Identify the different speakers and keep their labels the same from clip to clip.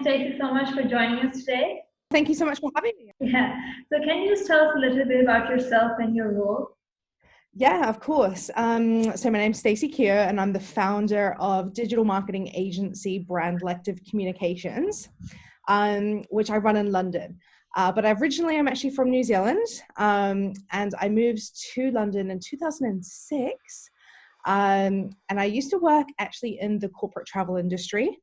Speaker 1: Stacey, so much for joining us today.
Speaker 2: Thank you so much for having me.
Speaker 1: Yeah. So can you just tell us a little bit about yourself and your role?
Speaker 2: Yeah, of course. So my name's Stacey Kehoe, and I'm the founder of digital marketing agency Brandlective Communications, which I run in London. But originally I'm actually from New Zealand, and I moved to London in 2006. And I used to work actually in the corporate travel industry,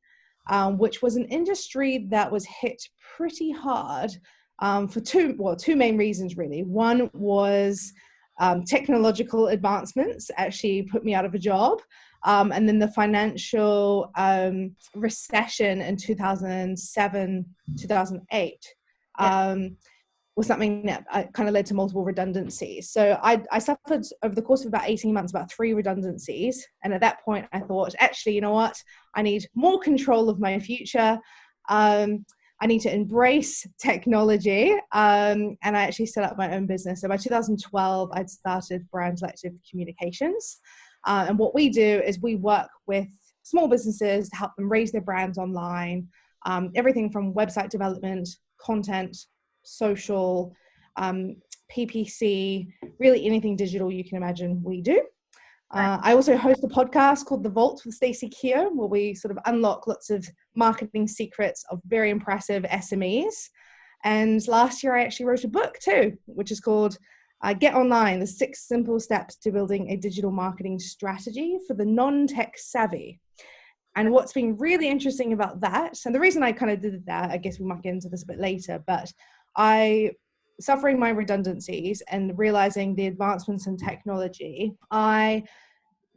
Speaker 2: which was an industry that was hit pretty hard for two main reasons, really. One was technological advancements actually put me out of a job. And then the financial recession in 2007, 2008 was something that kind of led to multiple redundancies. So I suffered over the course of about 18 months, about 3 redundancies. And at that point, I thought, actually, you know what? I need more control of my future. I need to embrace technology. And I actually set up my own business. So by 2012, I'd started Brandlective Communications. And what we do is we work with small businesses to help them raise their brands online. Everything from website development, content, social, PPC, really anything digital you can imagine we do. I also host a podcast called The Vault with Stacey Kehoe, where we sort of unlock lots of marketing secrets of very impressive SMEs. And last year I actually wrote a book too, which is called Get Online, the 6 Simple Steps to Building a Digital Marketing Strategy for the Non-Tech Savvy. And what's been really interesting about that, and the reason I kind of did that, I guess we might get into this a bit later, but suffering my redundancies and realizing the advancements in technology, I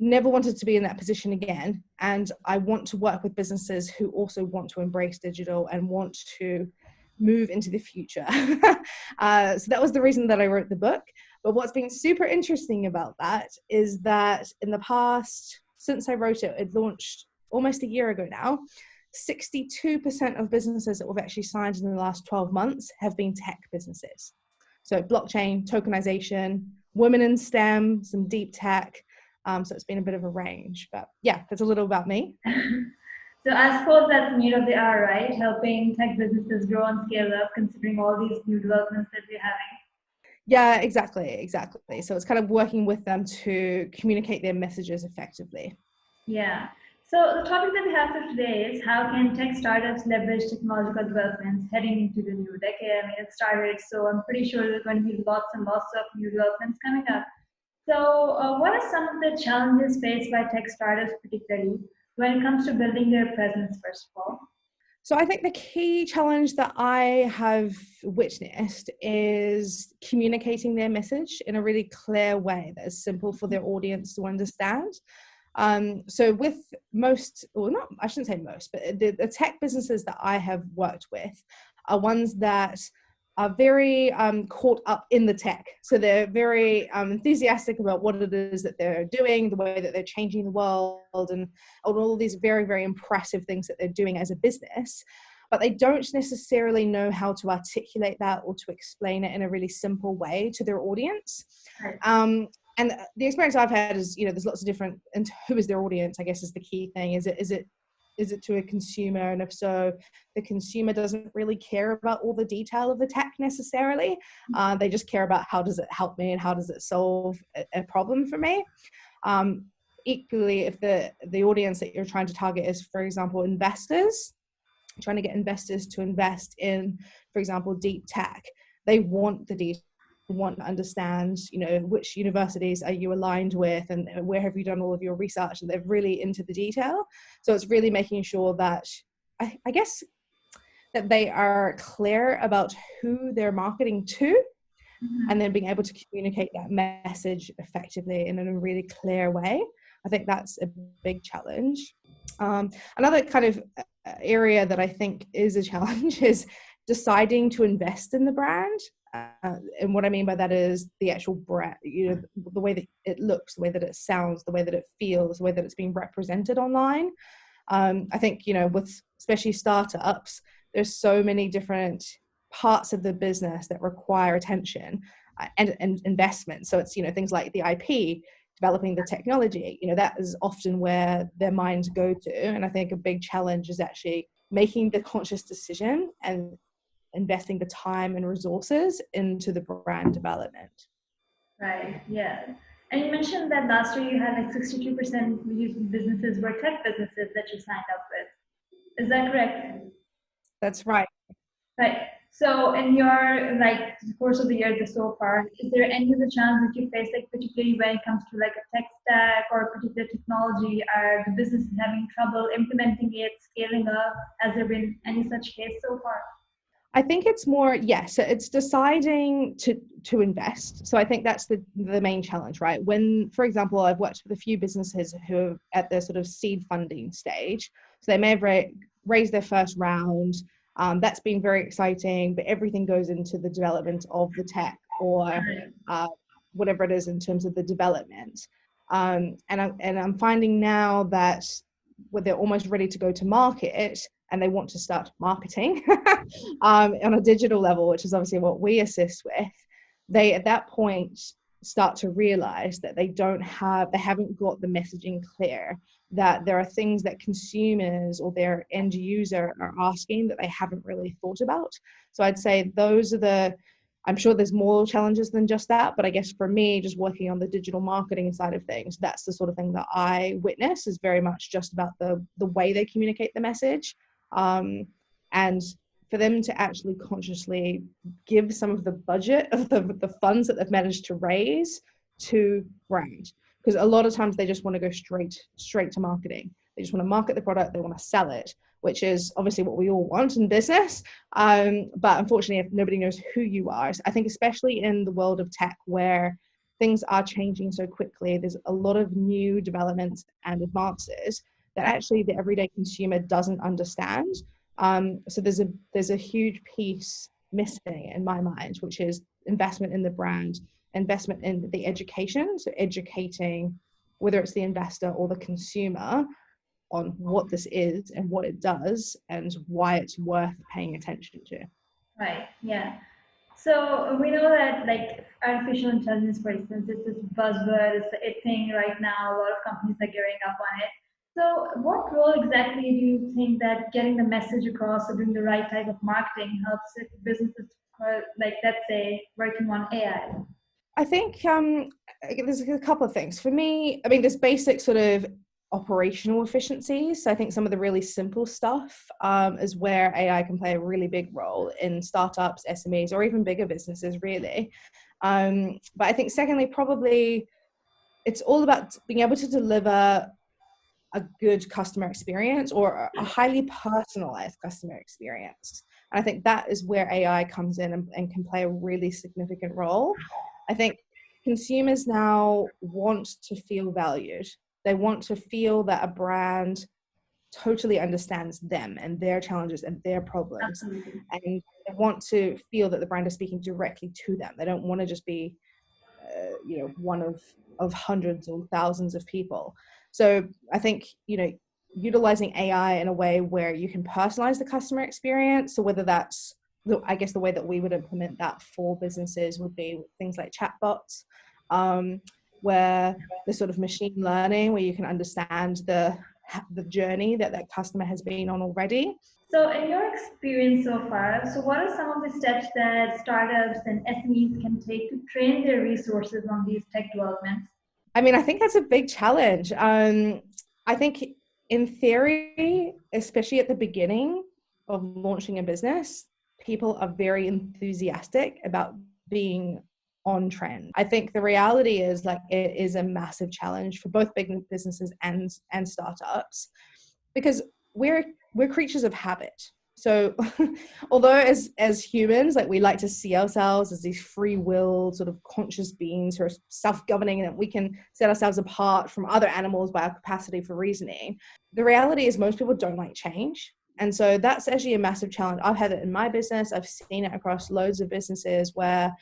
Speaker 2: never wanted to be in that position again. And I want to work with businesses who also want to embrace digital and want to move into the future. So that was the reason that I wrote the book. But what's been super interesting about that is that in the past, since I wrote it, it launched almost a year ago now, 62% of businesses that we've actually signed in the last 12 months have been tech businesses. So blockchain, tokenization, women in STEM, some deep tech. So it's been a bit of a range, but yeah, that's a little about me.
Speaker 1: So I suppose that's the need of the hour, right? Helping tech businesses grow and scale up, considering all these new developments that we're having.
Speaker 2: Yeah, exactly. So it's kind of working with them to communicate their messages effectively.
Speaker 1: Yeah. So the topic that we have for today is how can tech startups leverage technological developments heading into the new decade? I mean, it started, so I'm pretty sure there's going to be lots and lots of new developments coming up. So what are some of the challenges faced by tech startups, particularly when it comes to building their presence, first of all?
Speaker 2: So I think the key challenge that I have witnessed is communicating their message in a really clear way that is simple for their audience to understand. So with most, or not, I shouldn't say most, but the tech businesses that I have worked with are ones that are very caught up in the tech. So they're very enthusiastic about what it is that they're doing, the way that they're changing the world, and all of these very, very impressive things that they're doing as a business. But they don't necessarily know how to articulate that or to explain it in a really simple way to their audience. Right. And the experience I've had is, there's lots of different, and who is their audience, I guess, is the key thing. Is it to a consumer? And if so, the consumer doesn't really care about all the detail of the tech necessarily. They just care about how does it help me and how does it solve a problem for me. Equally, if the audience that you're trying to target is, for example, investors, trying to get investors to invest in, for example, deep tech, they want the detail. Want to understand, which universities are you aligned with and where have you done all of your research, and they're really into the detail. So it's really making sure that I guess that they are clear about who they're marketing to, and then being able to communicate that message effectively and in a really clear way. I think that's a big challenge. Another kind of area that I think is a challenge is deciding to invest in the brand. And what I mean by that is the actual brand, the way that it looks, the way that it sounds, the way that it feels, the way that it's being represented online. I think, with especially startups, there's so many different parts of the business that require attention and investment. So it's, things like the IP, developing the technology, that is often where their minds go to. And I think a big challenge is actually making the conscious decision and investing the time and resources into the brand development.
Speaker 1: Right. Yeah. And you mentioned that last year you had like 62% of businesses were tech businesses that you signed up with. Is that correct?
Speaker 2: That's right.
Speaker 1: Right. So in your like the course of the year so far, is there any other challenge that you face, like particularly when it comes to like a tech stack or a particular technology? Are the businesses having trouble implementing it, scaling up? Has there been any such case so far?
Speaker 2: I think it's more, yes, so it's deciding to invest. So I think that's the main challenge, right? When, for example, I've worked with a few businesses who are at the sort of seed funding stage. So they may have raised their first round. That's been very exciting, but everything goes into the development of the tech or whatever it is in terms of the development. And I'm finding now that when they're almost ready to go to market and they want to start marketing on a digital level, which is obviously what we assist with, they at that point start to realize that they haven't got the messaging clear, that there are things that consumers or their end user are asking that they haven't really thought about. So I'd say those are I'm sure there's more challenges than just that, but I guess for me, just working on the digital marketing side of things, that's the sort of thing that I witness is very much just about the way they communicate the message. And for them to actually consciously give some of the budget of the funds that they've managed to raise to brand. Because a lot of times they just want to go straight to marketing. They just want to market the product, they want to sell it, which is obviously what we all want in business. But unfortunately, if nobody knows who you are, I think especially in the world of tech where things are changing so quickly, there's a lot of new developments and advances that actually the everyday consumer doesn't understand. So there's a huge piece missing in my mind, which is investment in the brand, investment in the education, so educating whether it's the investor or the consumer on what this is and what it does and why it's worth paying attention to.
Speaker 1: Right. Yeah. So we know that like artificial intelligence, for instance, it's this buzzword, it's the it thing right now. A lot of companies are gearing up on it. So what role exactly do you think that getting the message across or doing the right type of marketing helps if businesses, like let's say, working on AI?
Speaker 2: I think there's a couple of things. For me, I mean, there's basic sort of operational efficiencies. So I think some of the really simple stuff is where AI can play a really big role in startups, SMEs, or even bigger businesses, really. But I think secondly, probably it's all about being able to deliver a good customer experience or a highly personalized customer experience. And I think that is where AI comes in and can play a really significant role. I think consumers now want to feel valued. They want to feel that a brand totally understands them and their challenges and their problems.
Speaker 1: Absolutely.
Speaker 2: And they want to feel that the brand is speaking directly to them. They don't want to just be, one of hundreds or thousands of people. So I think, utilizing AI in a way where you can personalize the customer experience. So whether that's, I guess the way that we would implement that for businesses would be things like chatbots, where the sort of machine learning, where you can understand the journey that customer has been on already.
Speaker 1: So, in your experience so far, so what are some of the steps that startups and SMEs can take to train their resources on these tech developments?
Speaker 2: I mean, I think that's a big challenge. I think in theory, especially at the beginning of launching a business, people are very enthusiastic about being on trend. I think the reality is like it is a massive challenge for both big businesses and startups because we're creatures of habit. So although as humans, like we like to see ourselves as these free will sort of conscious beings who are self-governing and that we can set ourselves apart from other animals by our capacity for reasoning, the reality is most people don't like change. And so that's actually a massive challenge. I've had it in my business. I've seen it across loads of businesses where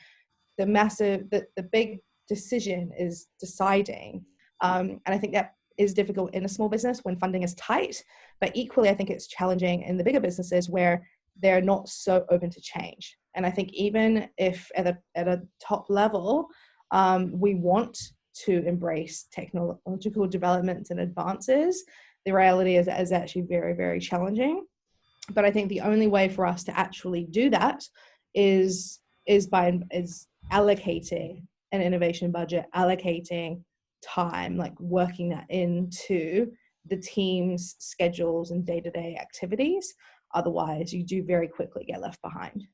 Speaker 2: the big decision is deciding. And I think that is difficult in a small business when funding is tight, but equally I think it's challenging in the bigger businesses where they're not so open to change. And I think even if at a top level, we want to embrace technological developments and advances, the reality is actually very, very challenging. But I think the only way for us to actually do that is allocating an innovation budget, allocating time, like working that into the team's schedules and day-to-day activities. Otherwise, you do very quickly get left behind.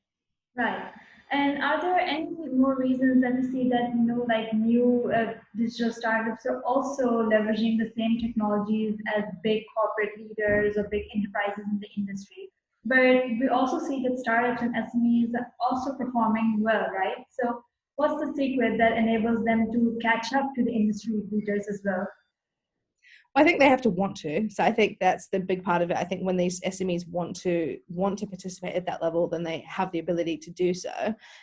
Speaker 1: Right. And are there any more reasons that we see that like new digital startups are also leveraging the same technologies as big corporate leaders or big enterprises in the industry? But we also see that startups and SMEs are also performing well, right? So what's the secret that enables them to catch up to the industry leaders as well?
Speaker 2: I think they have to want to. So I think that's the big part of it. I think when these SMEs want to participate at that level, then they have the ability to do so.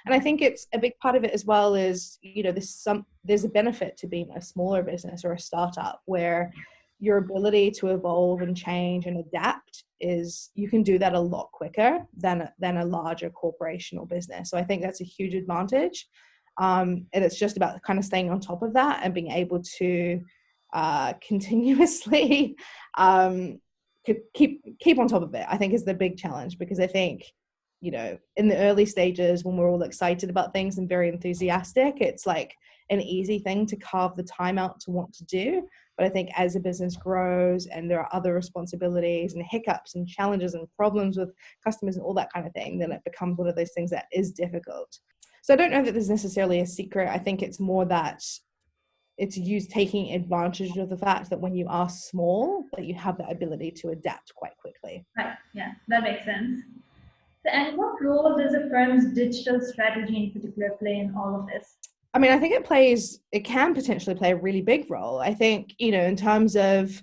Speaker 2: And I think it's a big part of it as well is, there's a benefit to being a smaller business or a startup where your ability to evolve and change and adapt is, you can do that a lot quicker than a larger corporation or business. So I think that's a huge advantage. And it's just about kind of staying on top of that and being able to continuously keep on top of it, I think, is the big challenge. Because I think, in the early stages when we're all excited about things and very enthusiastic, it's like an easy thing to carve the time out to want to do. But I think as a business grows and there are other responsibilities and hiccups and challenges and problems with customers and all that kind of thing, then it becomes one of those things that is difficult. So I don't know that there's necessarily a secret. I think it's more that it's taking advantage of the fact that when you are small, that you have that ability to adapt quite quickly.
Speaker 1: Right. Yeah, that makes sense. So, and what role does a firm's digital strategy in particular play in all of this?
Speaker 2: I mean, I think it can potentially play a really big role. I think, in terms of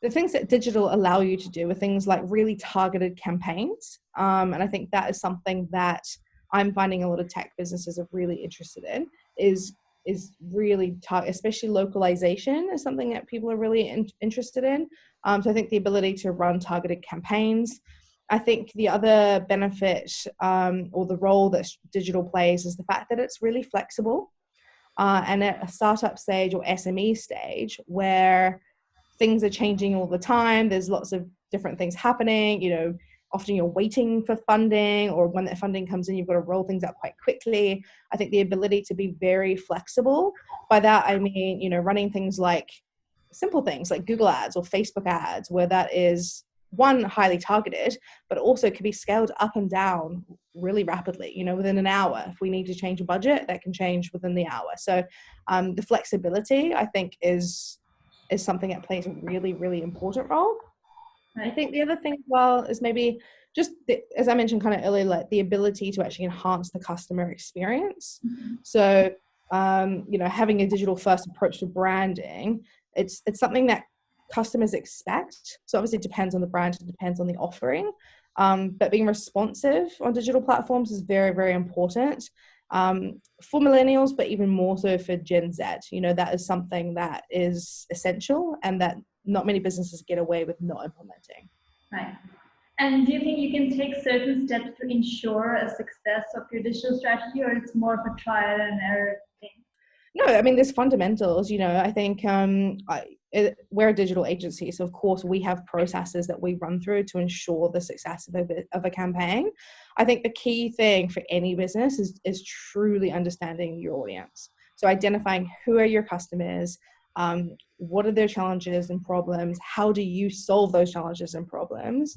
Speaker 2: the things that digital allow you to do are things like really targeted campaigns. And I think that is something that I'm finding a lot of tech businesses are really interested in, is really especially localization is something that people are really interested in. So I think the ability to run targeted campaigns. I think the other benefit or the role that digital plays is the fact that it's really flexible. And at a startup stage or SME stage where things are changing all the time, there's lots of different things happening, often you're waiting for funding, or when that funding comes in, you've got to roll things out quite quickly. I think the ability to be very flexible, by that I mean, running things like simple things like Google ads or Facebook ads, where that is one, highly targeted, but also can be scaled up and down really rapidly, within an hour. If we need to change a budget, that can change within the hour. So the flexibility, I think, is something that plays a really, really important role. I think the other thing as well is maybe just, as I mentioned kind of earlier, like the ability to actually enhance the customer experience. Mm-hmm. So, having a digital first approach to branding, it's something that customers expect. So obviously it depends on the brand, it depends on the offering. But being responsive on digital platforms is very, very important for millennials, but even more so for Gen Z. That is something that is essential and that not many businesses get away with not implementing.
Speaker 1: Right. And do you think you can take certain steps to ensure a success of your digital strategy, or it's more of a trial and error thing?
Speaker 2: No, I mean, there's fundamentals. I think we're a digital agency, so of course we have processes that we run through to ensure the success of a campaign. I think the key thing for any business is truly understanding your audience. So identifying who are your customers, what are their challenges and problems, how do you solve those challenges and problems.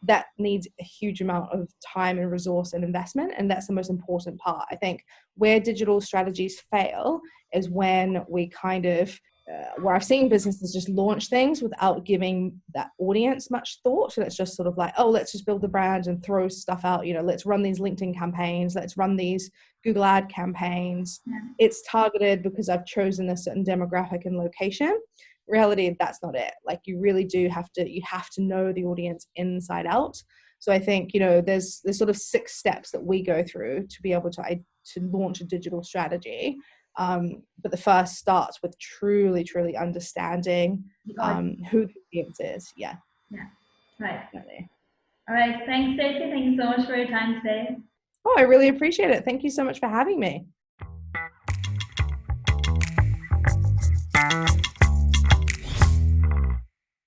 Speaker 2: That needs a huge amount of time and resource and investment, and that's the most important part. I think where digital strategies fail is when we kind of where I've seen businesses just launch things without giving that audience much thought. So it's just sort of like, oh, let's just build the brand and throw stuff out, let's run these LinkedIn campaigns, let's run these Google ad campaigns. Yeah. It's targeted because I've chosen a certain demographic and location. Reality, that's not it. Like, you really do have to know the audience inside out. So I think, there's sort of 6 steps that we go through to be able to launch a digital strategy. But the first starts with truly understanding who the audience is. Yeah.
Speaker 1: Yeah. Right. Definitely. All right. Thanks, Stacey. Thank you so much for your time today.
Speaker 2: Oh, I really appreciate it. Thank you so much for having me.